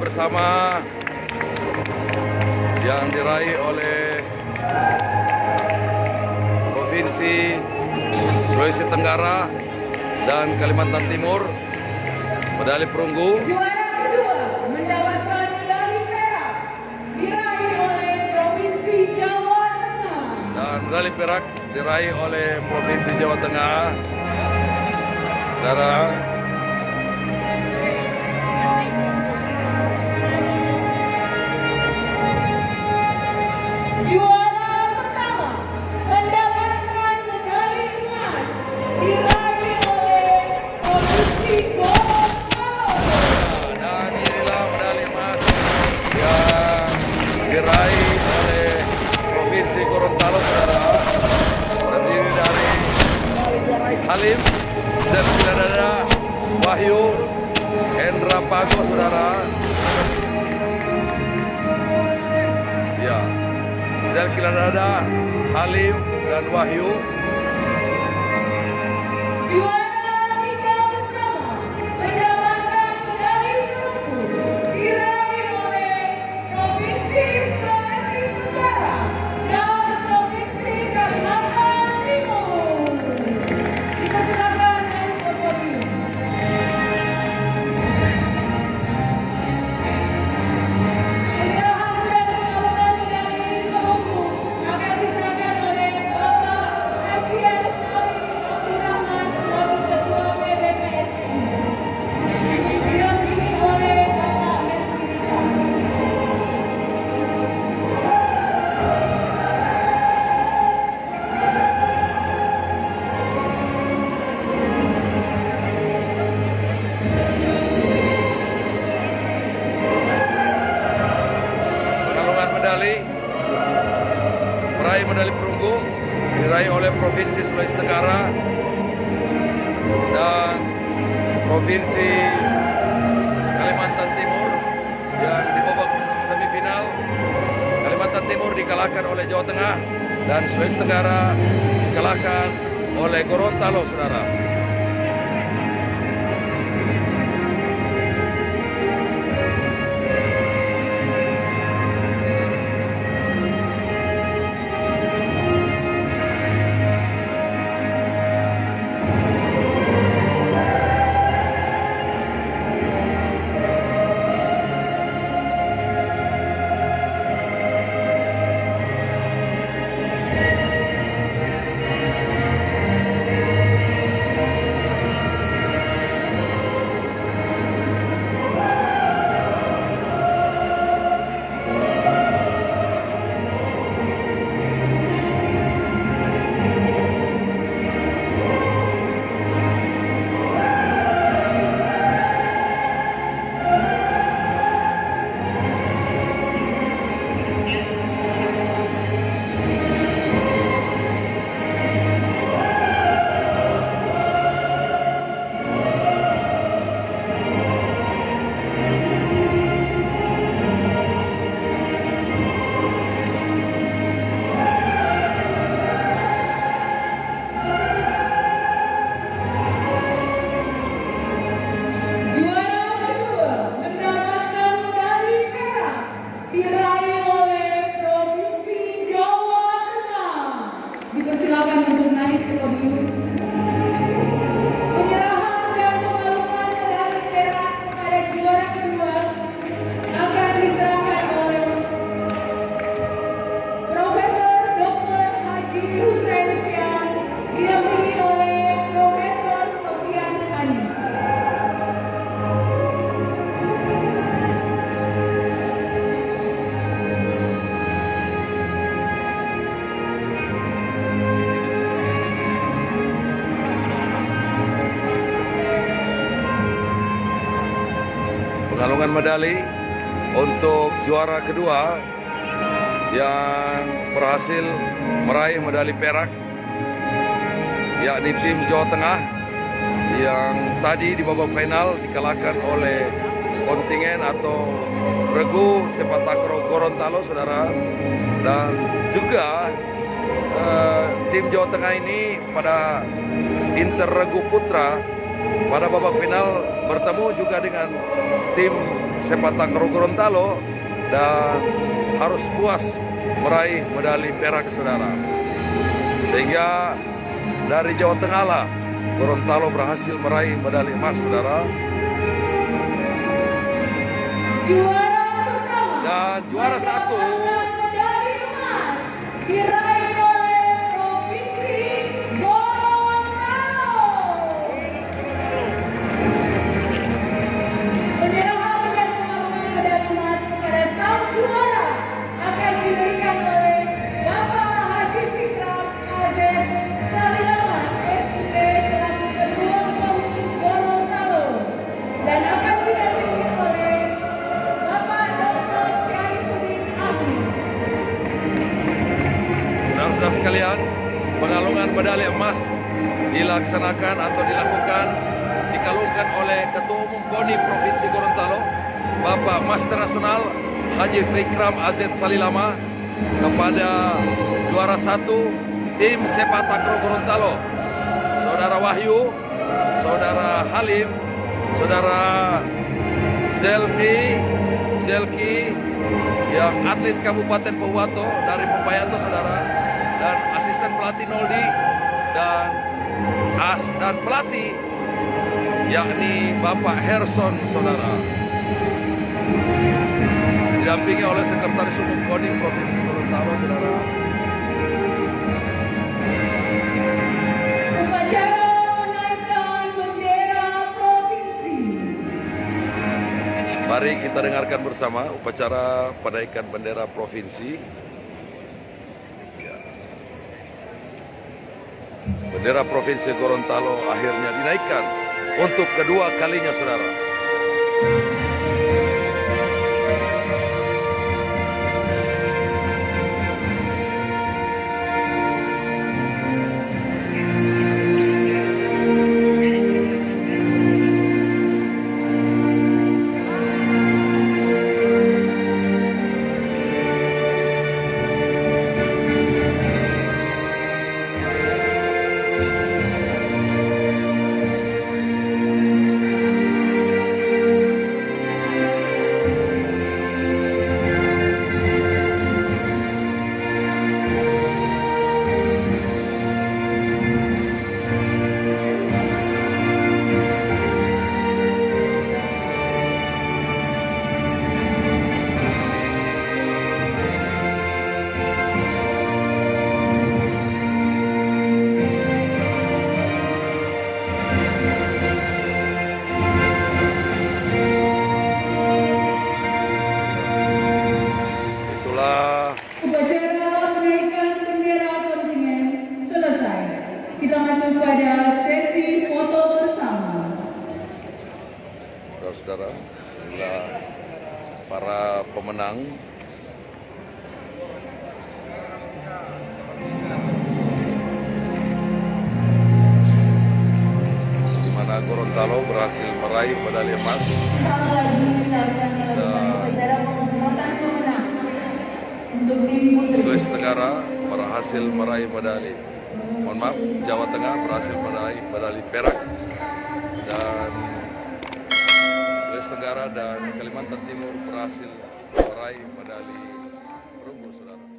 bersama yang diraih oleh Provinsi Sulawesi Tenggara dan Kalimantan Timur. Medali perunggu. Juara kedua mendapatkan medali perak diraih oleh Provinsi Jawa Tengah. Dan medali perak diraih oleh Provinsi Jawa Tengah. Saudara, Juara pertama mendapatkan medali emas diraih oleh Provinsi Gorontalo. dan inilah medali emas yang diraih oleh Provinsi Gorontalo, saudara. Terdiri dari Halim, Zelkiladada, Wahyu, Hendra Pago, saudara. Ya, Zelkiladada, Halim, dan Wahyu. Juara tiga bersama mendapatkan medali perunggu diraih oleh Provinsi Sulawesi Tenggara dan Provinsi Kalimantan Timur. Dipersilakan naik ke podium. Penyerahan dan pengakuan medali perunggu akan diserahkan oleh Bapak Haji Arisnawi Abdurrahman selaku Ketua PBPSI. Didampingi oleh Bapak Mercy Rita. Pengalungan medali, meraih medali perunggu diraih oleh Provinsi Sulawesi Tenggara dan Provinsi Kalimantan Timur. Yang di babak semifinal, Kalimantan Timur dikalahkan oleh Jawa Tengah dan Sulawesi Tenggara dikalahkan oleh Gorontalo, saudara. Juara kedua mendapatkan medali perak diraih oleh Provinsi Jawa Tengah. Dipersilakan untuk naik ke podium. Penyerahan dan pengalungan medali perak kepada juara kedua akan diserahkan oleh Profesor Dr. Haji Hussein Syam didampingi oleh Profesor Sofian Hani. Pengalungan medali untuk juara kedua yang berhasil meraih medali perak, yakni tim Jawa Tengah yang tadi di babak final dikalahkan oleh kontingen atau regu sepak takraw Gorontalo, saudara. Dan juga tim Jawa Tengah ini pada interregu putra pada babak final bertemu juga dengan tim sepak takraw Gorontalo dan harus puas meraih medali perak, saudara. Sehingga dari Jawa Tengah lah Gorontalo berhasil meraih medali emas, saudara. Juara pertama Dan juara satu medali emas diraih oleh Provinsi Gorontalo. Penyerahan dan pengakuan medali emas kepada sang juara akan diberikan oleh Bapak Haji Fikram Azed Salilama, SIP selaku Ketua Umum Gorontalo, dan akan didampingi oleh Bapak Dr. Syarifuddin Amin. saudara-saudara sekalian, pengalungan medali emas dilaksanakan atau dikalungkan oleh Ketua Umum KONI Provinsi Gorontalo, Bapak Master Nasional Haji Fikram Azed Salilama, kepada juara satu tim sepak takraw Gorontalo, Saudara Wahyu, Saudara Halim, Saudara Zelki yang atlet Kabupaten Pohuwato dari Pembayanto, saudara, dan asisten pelatih Noldi dan pelatih yakni Bapak Herson, saudara, didampingi oleh Sekretaris Umum KONI Provinsi Gorontalo, saudara. Upacara menaikkan bendera provinsi. Mari kita dengarkan bersama upacara penaikan bendera provinsi. Ya. Bendera Provinsi Gorontalo akhirnya dinaikkan untuk kedua kalinya, saudara. Upacara menaikkan bendera kontingen selesai. Kita masuk pada sesi foto bersama. Saudara-saudara, inilah para pemenang. Di mana Gorontalo berhasil meraih medali emas. Sesaat lagi kita akan melakukan upacara pengumuman pemenang untuk tim putri. Sulawesi Tenggara berhasil meraih medali. Mohon maaf, Jawa Tengah berhasil meraih medali perak, dan Sulawesi Tenggara dan Kalimantan Timur berhasil meraih medali perunggu, saudara.